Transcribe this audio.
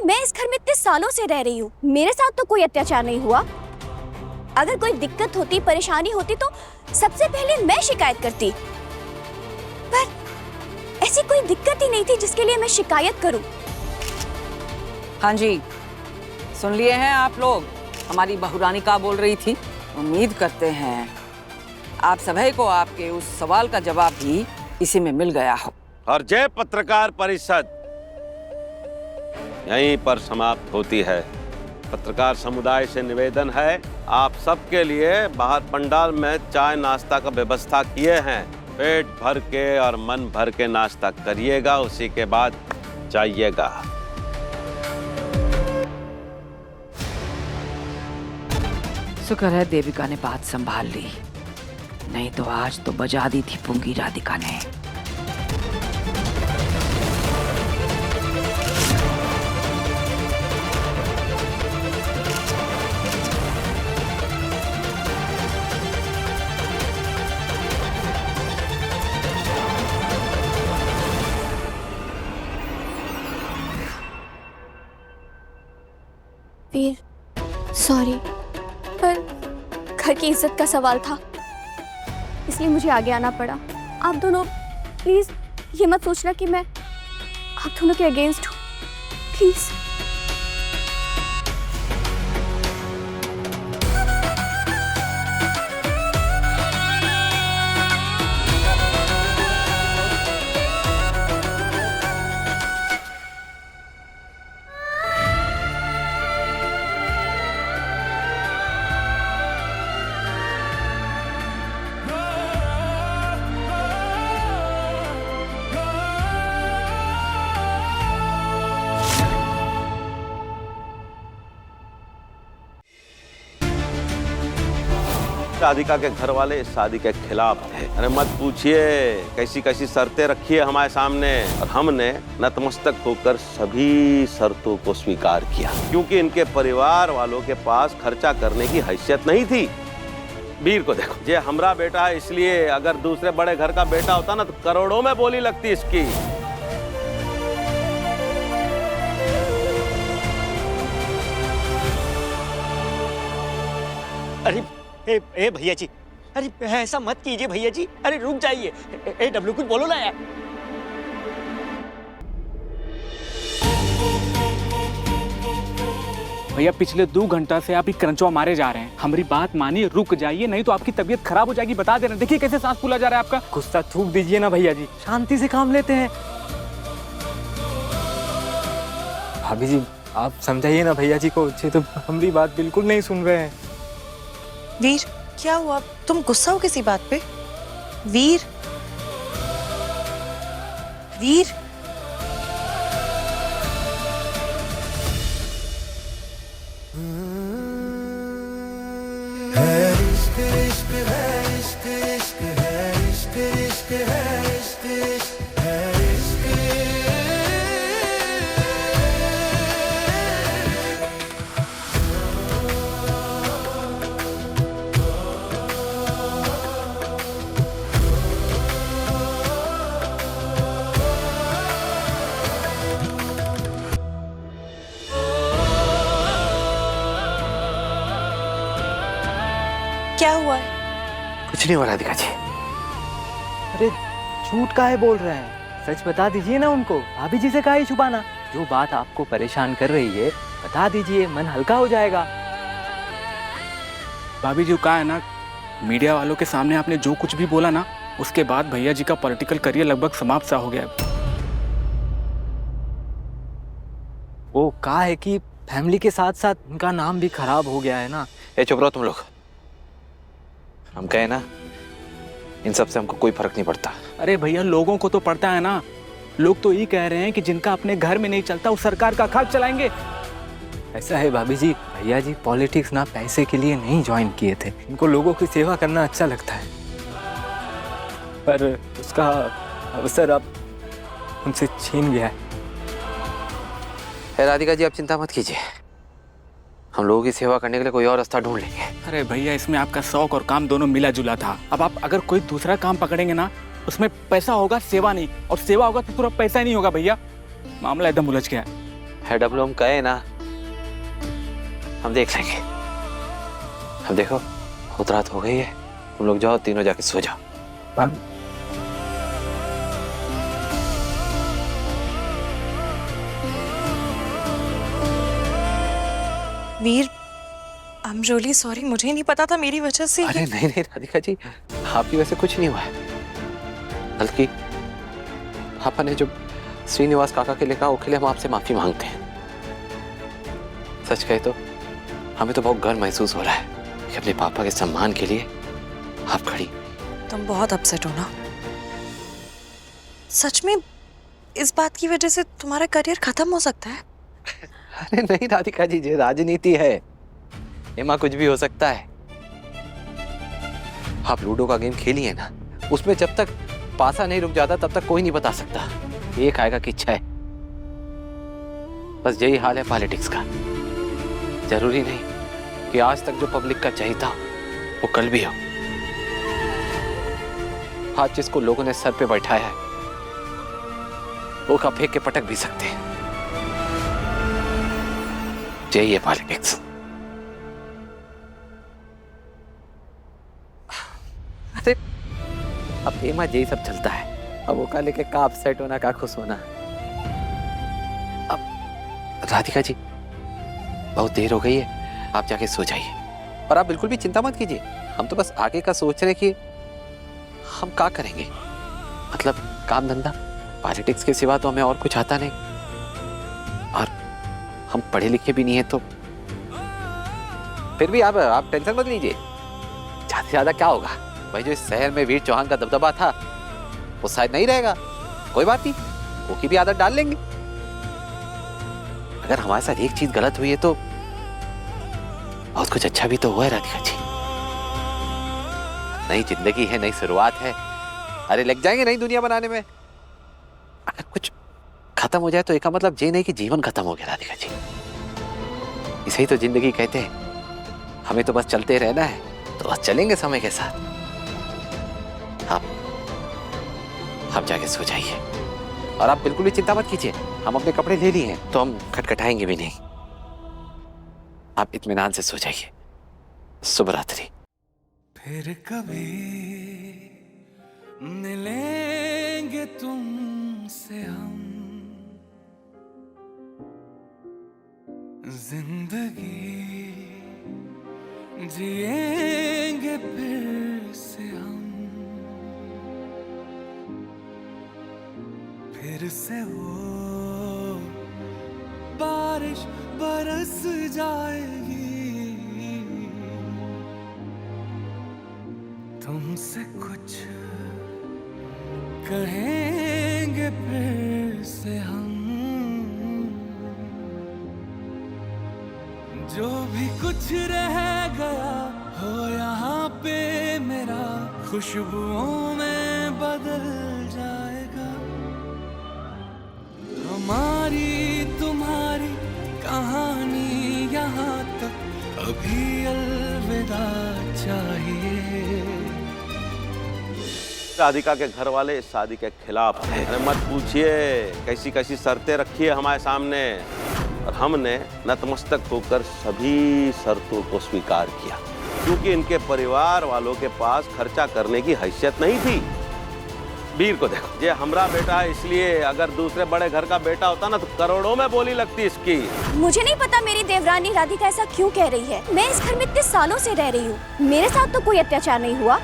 मैं इस घर में इतने सालों से रह रही हूँ, मेरे साथ तो कोई अत्याचार नहीं हुआ। अगर कोई दिक्कत होती, परेशानी होती तो सबसे पहले मैं शिकायत करती, पर ऐसी कोई दिक्कत ही नहीं थी जिसके लिए मैं शिकायत करूं। हाँ जी, सुन लिए हैं आप लोग हमारी बहुरानी का बोल रही थी। उम्मीद करते हैं आप सभी को आपके उस सवाल का जवाब भी इसी में मिल गया हो। और जय पत्रकार परिषद यहीं पर समाप्त होती है। पत्रकार समुदाय से निवेदन है, आप सबके लिए बाहर पंडाल में चाय नाश्ता का व्यवस्था किए हैं। पेट भर के और मन भर के नाश्ता करिएगा, उसी के बाद जाइएगा। शुक्र है देविका ने बात संभाल ली, नहीं तो आज तो बजा दी थी पुंगी राधिका ने। वीर, सॉरी, पर घर की इज्जत का सवाल था, इसलिए मुझे आगे आना पड़ा। आप दोनों प्लीज ये मत सोचना कि मैं आप दोनों के अगेंस्ट हूँ, प्लीज। राधिका के घर वाले इस शादी के खिलाफ थे। अरे मत पूछिए कैसी कैसी शर्तें रखी है हमारे सामने, और हमने नतमस्तक होकर सभी शर्तों को स्वीकार किया, क्योंकि इनके परिवार वालों के पास खर्चा करने की हैसियत नहीं थी। वीर को देखो, ये हमरा बेटा है, इसलिए अगर दूसरे बड़े घर का बेटा होता ना तो करोड़ों में बोली लगती इसकी। अरे ए भैया जी, अरे ऐसा मत कीजिए भैया जी, अरे रुक जाइए। ए डब्लू कुछ बोलो ना यार। भैया पिछले 2 घंटा से आप ही करंचवा मारे जा रहे हैं। हमारी बात मानिए, रुक जाइए, नहीं तो आपकी तबीयत खराब हो जाएगी। बता दे रहे हैं, देखिए कैसे सांस फूला जा रहा है आपका। गुस्सा थूक दीजिए ना भैया जी, शांति से काम लेते हैं। भाभी जी आप समझाइए ना भैया जी को, ये तो हमारी बात बिल्कुल नहीं सुन रहे हैं। वीर क्या हुआ, तुम गुस्सा हो किसी बात पे? वीर, वीर क्या हुआ है? कुछ नहीं हो रहा राधिका जी। अरे झूठ काहे बोल रहे हैं, सच बता दीजिए ना उनको। भाभी जी से काहे छुपाना, जो बात आपको परेशान कर रही है बता दीजिए, मन हल्का हो जाएगा। भाभी जी कहा है ना, मीडिया वालों के सामने आपने जो कुछ भी बोला ना, उसके बाद भैया जी का पॉलिटिकल करियर लगभग समाप्त सा हो गया। वो कहा है कि फैमिली के साथ साथ उनका नाम भी खराब हो गया है ना। ए चुप रहो तुम लोग, हम कहे ना इन सब से हमको कोई फर्क नहीं पड़ता। अरे भैया लोगों को तो पड़ता है ना, लोग तो ये कह रहे हैं कि जिनका अपने घर में नहीं चलता वो सरकार का खर्च चलाएंगे। ऐसा है भाभी जी, भैया जी पॉलिटिक्स ना पैसे के लिए नहीं ज्वाइन किए थे, इनको लोगों की सेवा करना अच्छा लगता है, पर उसका अवसर अब उनसे छीन गया है। राधिका जी आप चिंता मत कीजिए, हम लोगों की सेवा करने के लिए कोई और रास्ता ढूंढ लेंगे। अरे भैया इसमें आपका शौक और काम दोनों मिला जुला था। अब आप अगर कोई दूसरा काम पकड़ेंगे ना, उसमें पैसा होगा सेवा नहीं, और सेवा होगा तो पूरा पैसा ही नहीं होगा। भैया मामला एकदम उलझ गया है डब्लू, हम कहे ना, हम देख लेंगे। अब देखो बहुत रात हो गई है, तुम लोग जाओ, तीनों जाके सो जाओ। वीर, आई एम रियली सॉरी, मुझे नहीं पता था मेरी वजह से। अरे नहीं नहीं राधिका जी, आपकी वजह से कुछ नहीं हुआ है, बल्कि पापा ने जो श्रीनिवास काका के लिए कहा उसके लिए हम आपसे माफी मांगते हैं। सच कहे तो हमें तो बहुत गर्व महसूस हो रहा है कि अपने पापा के सम्मान के लिए आप खड़ी। तुम बहुत अपसेट हो ना? सच में इस बात की वजह से तुम्हारा करियर खत्म हो सकता है? अरे नहीं राधिका जी, ये राजनीति है, एमा कुछ भी हो सकता है। आप लूडो का गेम खेलिए ना, उसमें जब तक पासा नहीं रुक जाता तब तक कोई नहीं बता सकता एक आएगा कि छह। बस यही हाल है पॉलिटिक्स का। जरूरी नहीं कि आज तक जो पब्लिक का चाहता हो वो कल भी हो। आज जिसको लोगों ने सर पे बैठाया है वो का फेंक के पटक भी सकते हैं। यही है पॉलिटिक्स। अरे अब एमा यही सब चलता है, अब वो का लेके का अपसेट होना, का खुश होना। अब राधिका जी बहुत देर हो गई है, आप जाके सो जाइए और आप बिल्कुल भी चिंता मत कीजिए। हम तो बस आगे का सोच रहे कि हम क्या करेंगे, मतलब काम धंधा, पॉलिटिक्स के सिवा तो हमें और कुछ आता नहीं, और हम पढ़े लिखे भी नहीं है। तो फिर भी आप टेंशन मत लीजिए, ज्यादा से ज्यादा क्या होगा, भाई जो इस शहर में वीर चौहान का दबदबा था वो शायद नहीं रहेगा। कोई बात नहीं, वो की भी आदत डाल लेंगे। अगर हमारे साथ एक चीज गलत हुई है तो बहुत कुछ अच्छा भी तो हुआ है राधिका जी। नई जिंदगी है, नई शुरुआत है, अरे लग जाएंगे नई दुनिया बनाने में। अगर कुछ खत्म हो जाए तो एक मतलब ये नहीं कि जीवन खत्म हो गया राधिका जी। इसे ही तो जिंदगी कहते हैं। हमें तो बस चलते रहना है, तो बस चलेंगे समय के साथ। आप जाके सो जाइए और आप बिल्कुल भी चिंता मत कीजिए, हम अपने कपड़े ले लिए हैं तो हम खटखटाएंगे भी नहीं। आप इत्मीनान से सो जाइए। शुभ रात्रि। फिर कभी मिलेंगे तुमसे हम, जिंदगी जिएंगे फिर से हम, फिर से वो बारिश बरस जाएगी, तुमसे कुछ कहेंगे फिर से हम, जो भी कुछ रह गया हो यहाँ पे मेरा, खुशबुओं में बदल जाएगा। हमारी तुम्हारी कहानी यहाँ तक अभी अलविदा चाहिए। राधिका के घर वाले इस शादी के खिलाफ हैं। अरे मत पूछिए कैसी कैसी शर्तें रखी है हमारे सामने, और हमने नतमस्तक होकर सभी शर्तों को स्वीकार किया, क्योंकि इनके परिवार वालों के पास खर्चा करने की हैसियत नहीं थी। वीर को देखो, ये हमरा बेटा है, इसलिए अगर दूसरे बड़े घर का बेटा होता ना तो करोड़ों में बोली लगती इसकी। मुझे नहीं पता मेरी देवरानी राधिका ऐसा क्यों कह रही है। मैं इस घर में इतने सालों से रह रही हूँ, मेरे साथ तो कोई अत्याचार नहीं हुआ।